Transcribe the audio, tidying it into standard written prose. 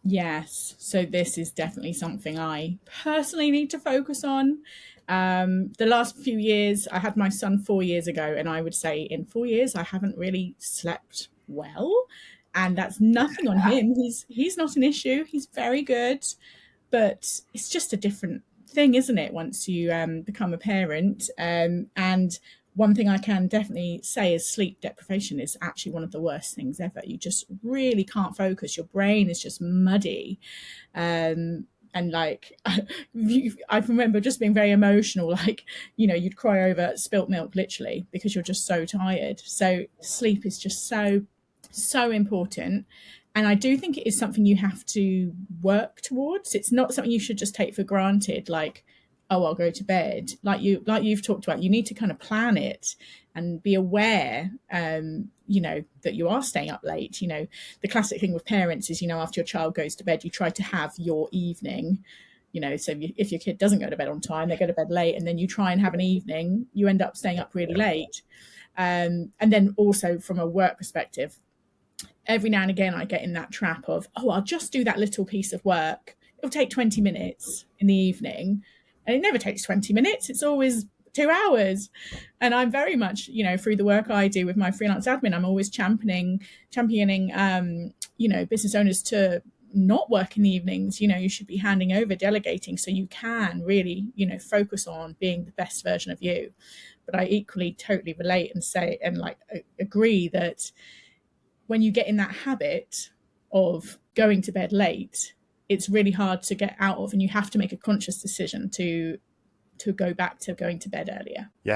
Yes. So this is definitely something I personally need to focus on. The last few years, I had my son 4 years ago, and I would say in 4 years, I haven't really slept well. And that's nothing on him. He's not an issue. He's very good, but it's just a different thing, isn't it? Once you become a parent, and one thing I can definitely say is sleep deprivation is actually one of the worst things ever. You just really can't focus. Your brain is just muddy. And like, I remember just being very emotional, like, you'd cry over spilt milk literally because you're just so tired. So sleep is just so important. And I do think it is something you have to work towards. It's not something you should just take for granted, like, oh, I'll go to bed. Like you've talked about, you need to kind of plan it and be aware, that you are staying up late. The classic thing with parents is, after your child goes to bed, you try to have your evening. So if your kid doesn't go to bed on time, they go to bed late, and then you try and have an evening, you end up staying up really late. And then also from a work perspective, every now and again I get in that trap of, oh, I'll just do that little piece of work. It'll take 20 minutes in the evening. And it never takes 20 minutes. It's always 2 hours. And I'm very much, through the work I do with my freelance admin, I'm always championing, business owners to not work in the evenings. You should be handing over, delegating, so you can really, focus on being the best version of you. But I equally totally relate and say, and like agree that when you get in that habit of going to bed late, it's really hard to get out of, and you have to make a conscious decision to go back to going to bed earlier. Yeah,